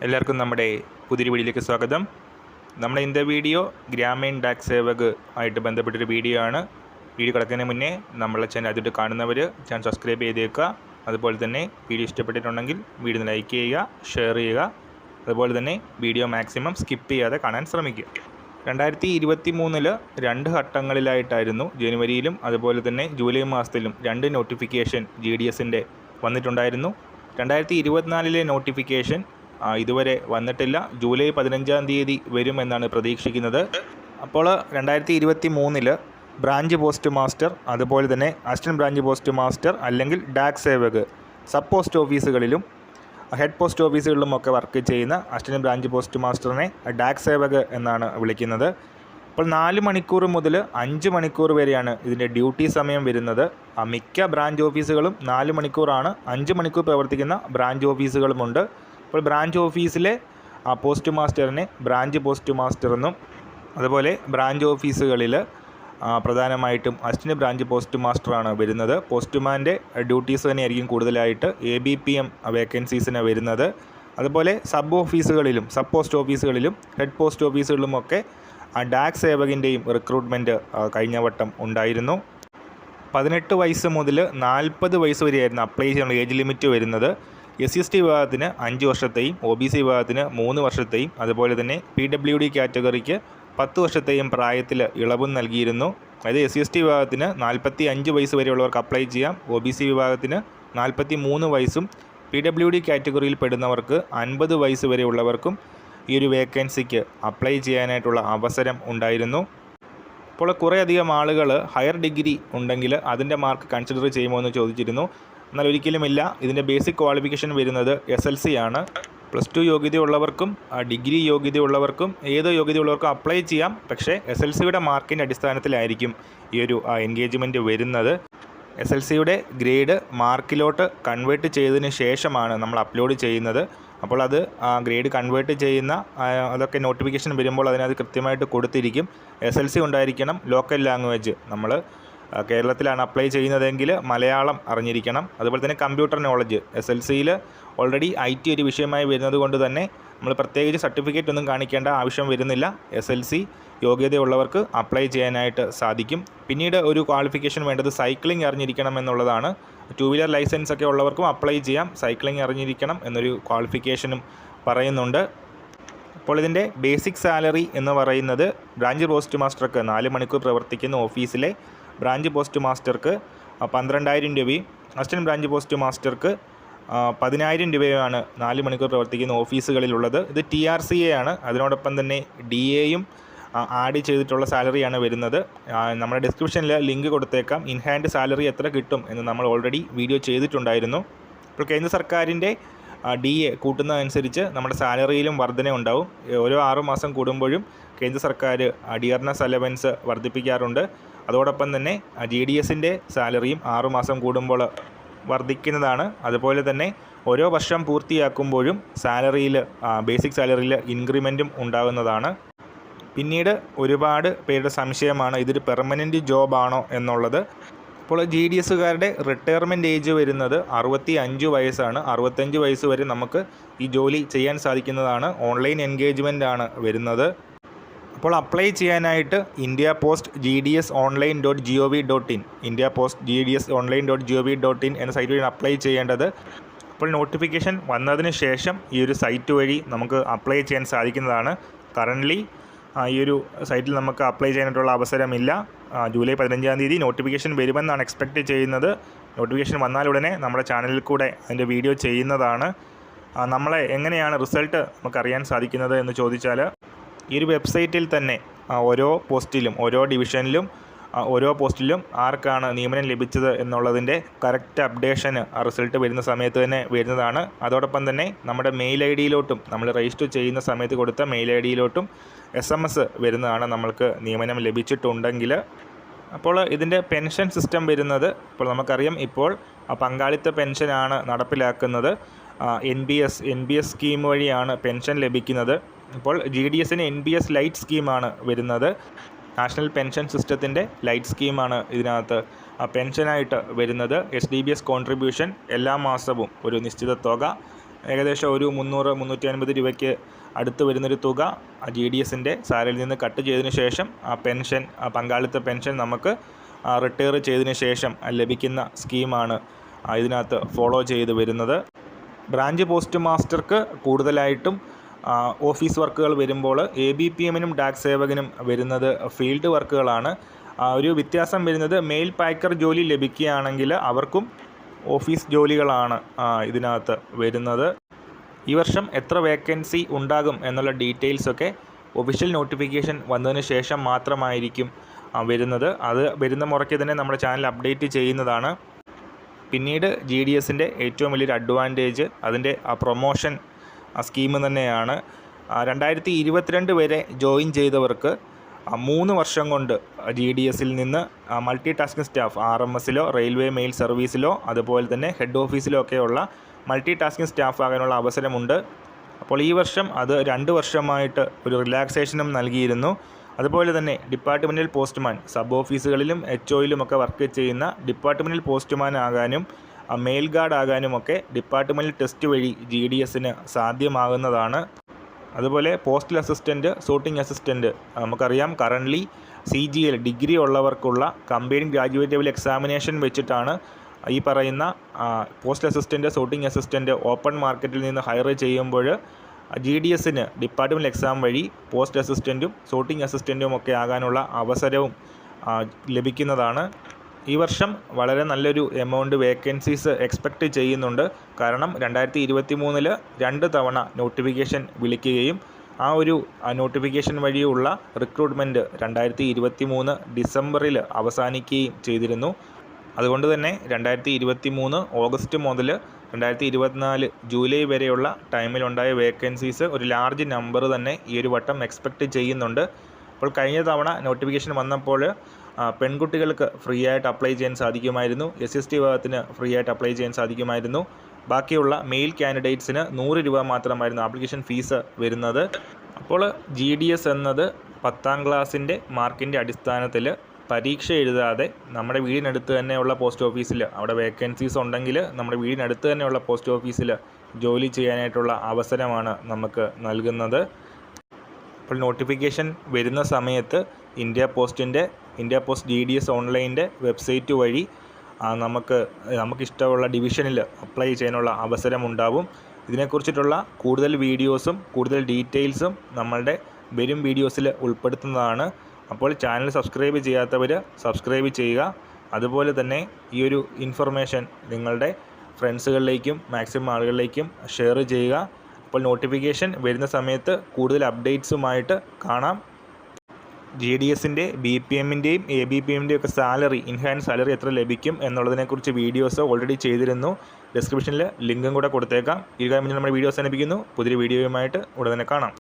എല്ലാവർക്കും നമ്മുടെ പുതിയൊരു വീഡിയോയിലേക്ക് സ്വാഗതം. നമ്മുടെ ഇന്നത്തെ വീഡിയോ ഗ്രാമീൺ ഡാക് സേവക് ആയിട്ട് ബന്ധപ്പെട്ടൊരു വീഡിയോ ആണ്. വീഡിയോ കിടക്കുന്നതിന് മുന്നേ നമ്മളെ ചാനൽ ആദ്യമായിട്ട് കാണുന്നവർ ചാനൽ സബ്സ്ക്രൈബ് ചെയ്തേക്കുക. അതുപോലെ തന്നെ വീഡിയോ ഇഷ്ടപ്പെട്ടിട്ടുണ്ടെങ്കിൽ വീഡിയോ ലൈക്ക് ചെയ്യുക, ഷെയർ ചെയ്യുക. അതുപോലെ തന്നെ വീഡിയോ മാക്സിമം സ്കിപ്പ് ചെയ്യാതെ കാണാൻ ശ്രമിക്കുക. 2023 രണ്ട് ഘട്ടങ്ങളിലായിട്ടായിരുന്നു, ജനുവരിയിലും അതുപോലെ തന്നെ ജൂലൈ മാസത്തിലും 2 നോട്ടിഫിക്കേഷൻ GDSൻ്റെ വന്നിട്ടുണ്ടായിരുന്നു. 2024 നോട്ടിഫിക്കേഷൻ ഇതുവരെ വന്നിട്ടില്ല. ജൂലൈ 15 തീയതി വരുമെന്നാണ് പ്രതീക്ഷിക്കുന്നത്. അപ്പോൾ 2023 ബ്രാഞ്ച് പോസ്റ്റ് മാസ്റ്റർ, അതുപോലെ തന്നെ അസിസ്റ്റൻറ്റ് ബ്രാഞ്ച് പോസ്റ്റ് മാസ്റ്റർ അല്ലെങ്കിൽ ഡാക് സേവക് സബ് പോസ്റ്റ് ഓഫീസുകളിലും ഹെഡ് പോസ്റ്റ് ഓഫീസുകളിലുമൊക്കെ വർക്ക് ചെയ്യുന്ന assistant branch post മാസ്റ്ററിനെ Dak Sevak എന്നാണ് വിളിക്കുന്നത്. അപ്പോൾ 4 മണിക്കൂർ മുതൽ 5 മണിക്കൂർ വരെയാണ് ഇതിൻ്റെ ഡ്യൂട്ടി സമയം വരുന്നത്. മിക്ക ബ്രാഞ്ച് ഓഫീസുകളും 4 മണിക്കൂറാണ്. 5 മണിക്കൂർ പ്രവർത്തിക്കുന്ന ബ്രാഞ്ച് ഓഫീസുകളുമുണ്ട്. അപ്പോൾ ബ്രാഞ്ച് ഓഫീസിലെ പോസ്റ്റ് മാസ്റ്ററിനെ ബ്രാഞ്ച് പോസ്റ്റ് മാസ്റ്റർ എന്നും, അതുപോലെ ബ്രാഞ്ച് ഓഫീസുകളിൽ പ്രധാനമായിട്ടും അസിസ്റ്റൻറ്റ് ബ്രാഞ്ച് പോസ്റ്റ് മാസ്റ്ററാണ് വരുന്നത്. പോസ്റ്റ്മാൻ്റെ ഡ്യൂട്ടീസ് തന്നെയായിരിക്കും കൂടുതലായിട്ട് ABPM വേക്കൻസീസിന് വരുന്നത്. അതുപോലെ സബ് ഓഫീസുകളിലും സബ് പോസ്റ്റ് ഓഫീസുകളിലും ഹെഡ് പോസ്റ്റ് ഓഫീസുകളിലുമൊക്കെ ഡാക് സേവകിൻ്റെയും റിക്രൂട്ട്മെൻറ്റ് കഴിഞ്ഞ വട്ടം ഉണ്ടായിരുന്നു. 18 വയസ്സ് മുതൽ 40 വയസ്സ് വരെയായിരുന്നു അപ്ലൈ ചെയ്യാനുള്ള ഏജ് ലിമിറ്റ് വരുന്നത്. SC/ST വിഭാഗത്തിന് 5 വർഷത്തെയും OBC വിഭാഗത്തിന് 3 വർഷത്തെയും അതുപോലെ തന്നെ PWD കാറ്റഗറിക്ക് 10 വർഷത്തെയും പ്രായത്തിൽ ഇളവും നൽകിയിരുന്നു. അതായത് SC/ST വിഭാഗത്തിന് 45 വയസ്സ് വരെയുള്ളവർക്ക് അപ്ലൈ ചെയ്യാം. OBC വിഭാഗത്തിന് 43 വയസ്സും PWD കാറ്റഗറിയിൽ പെടുന്നവർക്ക് 50 വയസ്സ് വരെയുള്ളവർക്കും ഈ ഒരു വേക്കൻസിക്ക് അപ്ലൈ ചെയ്യാനായിട്ടുള്ള അവസരം ഉണ്ടായിരുന്നു. അപ്പോൾ കുറേയധികം ആളുകൾ ഹയർ ഡിഗ്രി ഉണ്ടെങ്കിൽ അതിൻ്റെ മാർക്ക് കൺസിഡർ ചെയ്യുമോ എന്ന് ചോദിച്ചിരുന്നു. എന്നാൽ ഒരിക്കലുമില്ല. ഇതിൻ്റെ ബേസിക് ക്വാളിഫിക്കേഷൻ വരുന്നത് SLC ആണ്. +2 യോഗ്യതയുള്ളവർക്കും ഡിഗ്രി യോഗ്യതയുള്ളവർക്കും ഏത് യോഗ്യതയുള്ളവർക്കും അപ്ലൈ ചെയ്യാം. പക്ഷേ SLCയുടെ മാർക്കിൻ്റെ അടിസ്ഥാനത്തിലായിരിക്കും ഈ ഒരു എൻഗേജ്മെൻറ്റ് വരുന്നത്. SLCയുടെ ഗ്രേഡ് മാർക്കിലോട്ട് കൺവേർട്ട് ചെയ്തതിന് ശേഷമാണ് നമ്മൾ അപ്ലോഡ് ചെയ്യുന്നത്. അപ്പോൾ അത് ഗ്രേഡ് കൺവേർട്ട് ചെയ്യുന്ന അതൊക്കെ നോട്ടിഫിക്കേഷൻ വരുമ്പോൾ അതിനകത്ത് കൃത്യമായിട്ട് കൊടുത്തിരിക്കും. SLC ഉണ്ടായിരിക്കണം. ലോക്കൽ ലാംഗ്വേജ്, നമ്മൾ കേരളത്തിലാണ് അപ്ലൈ ചെയ്യുന്നതെങ്കിൽ മലയാളം അറിഞ്ഞിരിക്കണം. അതുപോലെ തന്നെ കമ്പ്യൂട്ടർ നോളജ്. SLCയിൽ ഓൾറെഡി IT ഒരു വിഷയമായി വരുന്നത് കൊണ്ട് തന്നെ നമ്മൾ പ്രത്യേകിച്ച് സർട്ടിഫിക്കറ്റ് ഒന്നും കാണിക്കേണ്ട ആവശ്യം വരുന്നില്ല. SLC യോഗ്യതയുള്ളവർക്ക് അപ്ലൈ ചെയ്യാനായിട്ട് സാധിക്കും. പിന്നീട് ഒരു ക്വാളിഫിക്കേഷൻ വേണ്ടത് സൈക്ലിംഗ് അറിഞ്ഞിരിക്കണം എന്നുള്ളതാണ്. 2 വീലർ ലൈസൻസ് ഒക്കെ ഉള്ളവർക്കും അപ്ലൈ ചെയ്യാം. സൈക്ലിംഗ് അറിഞ്ഞിരിക്കണം എന്നൊരു ക്വാളിഫിക്കേഷനും പറയുന്നുണ്ട്. അപ്പോൾ ഇതിൻ്റെ ബേസിക് സാലറി എന്ന് പറയുന്നത് ബ്രാഞ്ച് പോസ്റ്റ് മാസ്റ്റർക്ക് 4 മണിക്കൂർ പ്രവർത്തിക്കുന്ന ഓഫീസിലെ ബ്രാഞ്ച് പോസ്റ്റ് മാസ്റ്റർക്ക് 12,000 രൂപയും അസിസ്റ്റൻറ്റ് ബ്രാഞ്ച് പോസ്റ്റ് മാസ്റ്റർക്ക് 10,000 രൂപയുമാണ് 4 മണിക്കൂർ പ്രവർത്തിക്കുന്ന ഓഫീസുകളിലുള്ളത്. ഇത് TRCA ആണ്. അതിനോടൊപ്പം തന്നെ DAയും ആഡ് ചെയ്തിട്ടുള്ള സാലറിയാണ് വരുന്നത്. നമ്മുടെ ഡിസ്ക്രിപ്ഷനിൽ ലിങ്ക് കൊടുത്തേക്കാം. ഇൻ ഹാൻഡ് സാലറി എത്ര കിട്ടും എന്ന് നമ്മൾ ഓൾറെഡി വീഡിയോ ചെയ്തിട്ടുണ്ടായിരുന്നു. ഇപ്പോൾ കേന്ദ്ര സർക്കാരിൻ്റെ DA കൂട്ടുന്നതനുസരിച്ച് നമ്മുടെ സാലറിയിലും വർധന ഉണ്ടാവും. ഓരോ 6 മാസം കൂടുമ്പോഴും കേന്ദ്ര സർക്കാർ ഡിയർനെസ് അലവൻസ് വർദ്ധിപ്പിക്കാറുണ്ട്. അതോടൊപ്പം തന്നെ GDSൻ്റെ സാലറിയും 6 മാസം കൂടുമ്പോൾ വർദ്ധിക്കുന്നതാണ്. അതുപോലെ തന്നെ ഓരോ വർഷം പൂർത്തിയാക്കുമ്പോഴും സാലറിയിൽ ബേസിക് സാലറിയിൽ ഇൻക്രിമെൻറ്റും ഉണ്ടാകുന്നതാണ്. പിന്നീട് ഒരുപാട് പേരുടെ സംശയമാണ് ഇതൊരു പെർമനൻറ്റ് ജോബാണോ എന്നുള്ളത്. ഇപ്പോൾ GDSകാരുടെ റിട്ടയർമെൻറ്റ് ഏജ് വരുന്നത് 65 വയസ്സാണ്. 65 വയസ്സ് വരെ നമുക്ക് ഈ ജോലി ചെയ്യാൻ സാധിക്കുന്നതാണ്. ഓൺലൈൻ എൻഗേജ്മെൻ്റ് ആണ് വരുന്നത്. അപ്പോൾ അപ്ലൈ ചെയ്യാനായിട്ട് indiapost.gds.online.gov.in indiapost.gds.online.gov.in എന്ന സൈറ്റ് വഴി അപ്ലൈ ചെയ്യേണ്ടത്. അപ്പോൾ നോട്ടിഫിക്കേഷൻ വന്നതിന് ശേഷം ഈ ഒരു സൈറ്റ് വഴി നമുക്ക് അപ്ലൈ ചെയ്യാൻ സാധിക്കുന്നതാണ്. കറൻ്റ്ലി ഈ ഒരു സൈറ്റിൽ നമുക്ക് അപ്ലൈ ചെയ്യാനായിട്ടുള്ള അവസരമില്ല. ജൂലൈ 15 തീയതി നോട്ടിഫിക്കേഷൻ വരുമെന്നാണ് എക്സ്പെക്റ്റ് ചെയ്യുന്നത്. നോട്ടിഫിക്കേഷൻ വന്നാലുടനെ നമ്മുടെ ചാനലിൽ കൂടെ അതിൻ്റെ വീഡിയോ ചെയ്യുന്നതാണ്. നമ്മളെ എങ്ങനെയാണ് റിസൾട്ട് നമുക്കറിയാൻ സാധിക്കുന്നത് എന്ന് ചോദിച്ചാൽ, ഈ ഒരു വെബ്സൈറ്റിൽ തന്നെ ഓരോ പോസ്റ്റിലും ഓരോ ഡിവിഷനിലും ഓരോ പോസ്റ്റിലും ആർക്കാണ് നിയമനം ലഭിച്ചത് എന്നുള്ളതിൻ്റെ കറക്റ്റ് അപ്ഡേഷന് റിസൾട്ട് വരുന്ന സമയത്ത് തന്നെ വരുന്നതാണ്. അതോടൊപ്പം തന്നെ നമ്മുടെ മെയിൽ ID-യിലോട്ടും നമ്മൾ രജിസ്റ്റർ ചെയ്യുന്ന സമയത്ത് കൊടുത്ത മെയിൽ ID-യിലോട്ടും SMS വരുന്നതാണ് നമ്മൾക്ക് നിയമനം ലഭിച്ചിട്ടുണ്ടെങ്കിൽ. അപ്പോൾ ഇതിൻ്റെ പെൻഷൻ സിസ്റ്റം വരുന്നത്, ഇപ്പോൾ നമുക്കറിയാം ഇപ്പോൾ പങ്കാളിത്ത പെൻഷനാണ് നടപ്പിലാക്കുന്നത്. NPS സ്കീം വഴിയാണ് പെൻഷൻ ലഭിക്കുന്നത്. ഇപ്പോൾ GDSന് NPS ലൈറ്റ് സ്കീമാണ് വരുന്നത്. നാഷണൽ പെൻഷൻ സിസ്റ്റത്തിൻ്റെ ലൈറ്റ് സ്കീമാണ് ഇതിനകത്ത് പെൻഷനായിട്ട് വരുന്നത്. SDBS കോൺട്രിബ്യൂഷൻ എല്ലാ മാസവും ഒരു നിശ്ചിത തുക ഏകദേശം ഒരു 300-350 രൂപയ്ക്ക് അടുത്ത് വരുന്നൊരു തുക GDSൻ്റെ സാലറിയിൽ നിന്ന് കട്ട് ചെയ്തതിന് ശേഷം പെൻഷൻ, പങ്കാളിത്ത പെൻഷൻ നമുക്ക് റിട്ടയർ ചെയ്തതിന് ശേഷം ലഭിക്കുന്ന സ്കീമാണ് ഇതിനകത്ത് ഫോളോ ചെയ്ത് വരുന്നത്. ബ്രാഞ്ച് പോസ്റ്റ് മാസ്റ്റർക്ക് കൂടുതലായിട്ടും ഓഫീസ് വർക്കുകൾ വരുമ്പോൾ ABPMനും ഡാക് സേവകനും വരുന്നത് ഫീൽഡ് വർക്കുകളാണ്. ഒരു വ്യത്യാസം വരുന്നത് മെയിൽ പാക്കർ ജോലി ലഭിക്കുകയാണെങ്കിൽ അവർക്കും ഓഫീസ് ജോലികളാണ് ഇതിനകത്ത് വരുന്നത്. ഈ വർഷം എത്ര വേക്കൻസി ഉണ്ടാകും എന്നുള്ള ഡീറ്റെയിൽസൊക്കെ ഒഫീഷ്യൽ നോട്ടിഫിക്കേഷൻ വന്നതിന് ശേഷം മാത്രമായിരിക്കും വരുന്നത്. അത് വരുന്ന മുറയ്ക്ക് തന്നെ നമ്മുടെ ചാനൽ അപ്ഡേറ്റ് ചെയ്യുന്നതാണ്. പിന്നീട് GDSൻ്റെ ഏറ്റവും വലിയൊരു അഡ്വാൻറ്റേജ് അതിൻ്റെ പ്രൊമോഷൻ സ്കീം തന്നെയാണ്. 2022 വരെ ജോയിൻ ചെയ്തവർക്ക് 3 വർഷം കൊണ്ട് GDSൽ നിന്ന് മൾട്ടി ടാസ്കിംഗ് സ്റ്റാഫ് RMSലോ റെയിൽവേ മെയിൽ സർവീസിലോ അതുപോലെ തന്നെ ഹെഡ് ഓഫീസിലോ ഒക്കെയുള്ള മൾട്ടി ടാസ്കിംഗ് സ്റ്റാഫ് ആകാനുള്ള അവസരമുണ്ട്. അപ്പോൾ ഈ വർഷം അത് 2 വർഷമായിട്ട് ഒരു റിലാക്സേഷനും നൽകിയിരുന്നു. അതുപോലെ തന്നെ ഡിപ്പാർട്ട്മെൻറ്റൽ പോസ്റ്റ്മാൻ സബ് ഓഫീസുകളിലും HOയിലും ഒക്കെ വർക്ക് ചെയ്യുന്ന ഡിപ്പാർട്ട്മെൻറ്റൽ പോസ്റ്റ്മാൻ ആകാനും മെയിൽ ഗാർഡ് ആകാനുമൊക്കെ ഡിപ്പാർട്ട്മെൻറ്റൽ ടെസ്റ്റ് വഴി GDSന് സാധ്യമാകുന്നതാണ്. അതുപോലെ പോസ്റ്റൽ അസിസ്റ്റൻറ്റ്, സോർട്ടിംഗ് അസിസ്റ്റൻറ്റ് നമുക്കറിയാം കറൻ്റ്ലി CGL ഡിഗ്രി ഉള്ളവർക്കുള്ള കമ്പൈൻഡ് ഗ്രാജുവേറ്റ് ലെവൽ എക്സാമിനേഷൻ വെച്ചിട്ടാണ് ഈ പറയുന്ന postal assistant, sorting assistant open മാർക്കറ്റിൽ നിന്ന് ഹയർ ചെയ്യുമ്പോൾ GDSന് ഡിപ്പാർട്ട്മെൻറ്റൽ എക്സാം വഴി പോസ്റ്റ് അസിസ്റ്റൻറ്റും സോർട്ടിംഗ് അസിസ്റ്റൻറ്റും ഒക്കെ ആകാനുള്ള അവസരവും ലഭിക്കുന്നതാണ്. ഈ വർഷം വളരെ നല്ലൊരു എമൗണ്ട് വേക്കൻസീസ് എക്സ്പെക്റ്റ് ചെയ്യുന്നുണ്ട്. കാരണം 2023 2 തവണ നോട്ടിഫിക്കേഷൻ വിളിക്കുകയും ആ ഒരു നോട്ടിഫിക്കേഷൻ വഴിയുള്ള റിക്രൂട്ട്മെൻറ്റ് 2023 ഡിസംബറിൽ അവസാനിക്കുകയും ചെയ്തിരുന്നു. അതുകൊണ്ട് തന്നെ 2023 ഓഗസ്റ്റ് മുതൽ 2024 ജൂലൈ വരെയുള്ള ടൈമിലുണ്ടായ വേക്കൻസീസ് ഒരു ലാർജ് നമ്പർ തന്നെ ഈ ഒരു വട്ടം എക്സ്പെക്റ്റ് ചെയ്യുന്നുണ്ട്. അപ്പോൾ കഴിഞ്ഞ തവണ നോട്ടിഫിക്കേഷൻ വന്നപ്പോൾ പെൺകുട്ടികൾക്ക് ഫ്രീ ആയിട്ട് അപ്ലൈ ചെയ്യാൻ സാധിക്കുമായിരുന്നു, SST വിഭാഗത്തിന് ഫ്രീ ആയിട്ട് അപ്ലൈ ചെയ്യാൻ സാധിക്കുമായിരുന്നു. ബാക്കിയുള്ള മെയിൽ കാൻഡിഡേറ്റ്സിന് 100 രൂപ മാത്രമായിരുന്നു ആപ്ലിക്കേഷൻ ഫീസ് വരുന്നത്. അപ്പോൾ GDS എന്നത് 10ാം ക്ലാസ്സിൻ്റെ മാർക്കിൻ്റെ അടിസ്ഥാനത്തിൽ പരീക്ഷ എഴുതാതെ നമ്മുടെ വീടിനടുത്ത് തന്നെയുള്ള പോസ്റ്റ് ഓഫീസിൽ അവിടെ വേക്കൻസീസ് ഉണ്ടെങ്കിൽ നമ്മുടെ വീടിനടുത്ത് തന്നെയുള്ള പോസ്റ്റ് ഓഫീസിൽ ജോലി ചെയ്യാനായിട്ടുള്ള അവസരമാണ് നമുക്ക് നൽകുന്നത്. അപ്പോൾ നോട്ടിഫിക്കേഷൻ വരുന്ന സമയത്ത് ഇന്ത്യ പോസ്റ്റ് GDS ഓൺലൈൻ്റെ വെബ്സൈറ്റ് വഴി നമുക്കിഷ്ടമുള്ള ഡിവിഷനിൽ അപ്ലൈ ചെയ്യാനുള്ള അവസരമുണ്ടാവും. ഇതിനെക്കുറിച്ചിട്ടുള്ള കൂടുതൽ വീഡിയോസും കൂടുതൽ ഡീറ്റെയിൽസും നമ്മളുടെ വരും വീഡിയോസിൽ ഉൾപ്പെടുത്തുന്നതാണ്. അപ്പോൾ ചാനൽ സബ്സ്ക്രൈബ് ചെയ്യാത്തവർ സബ്സ്ക്രൈബ് ചെയ്യുക. അതുപോലെ തന്നെ ഈ ഒരു ഇൻഫർമേഷൻ നിങ്ങളുടെ ഫ്രണ്ട്സുകളിലേക്കും മാക്സിമം ആളുകളിലേക്കും ഷെയർ ചെയ്യുക. അപ്പോൾ നോട്ടിഫിക്കേഷൻ വരുന്ന സമയത്ത് കൂടുതൽ അപ്ഡേറ്റ്സുമായിട്ട് കാണാം. GDSൻ്റെ BPMൻ്റെയും ABPMൻ്റെയും ഒക്കെ സാലറി, ഇൻഹാൻഡ് സാലറി എത്ര ലഭിക്കും എന്നുള്ളതിനെക്കുറിച്ച് വീഡിയോസ് ഓൾറെഡി ചെയ്തിരുന്നു. ഡിസ്ക്രിപ്ഷനിൽ ലിങ്കും കൂടെ കൊടുത്തേക്കാം. ഈ കാര്യം നമ്മുടെ വീഡിയോസ് അനുഭവിക്കുന്നു. പുതിയൊരു വീഡിയോയുമായിട്ട് ഉടനെ കാണാം.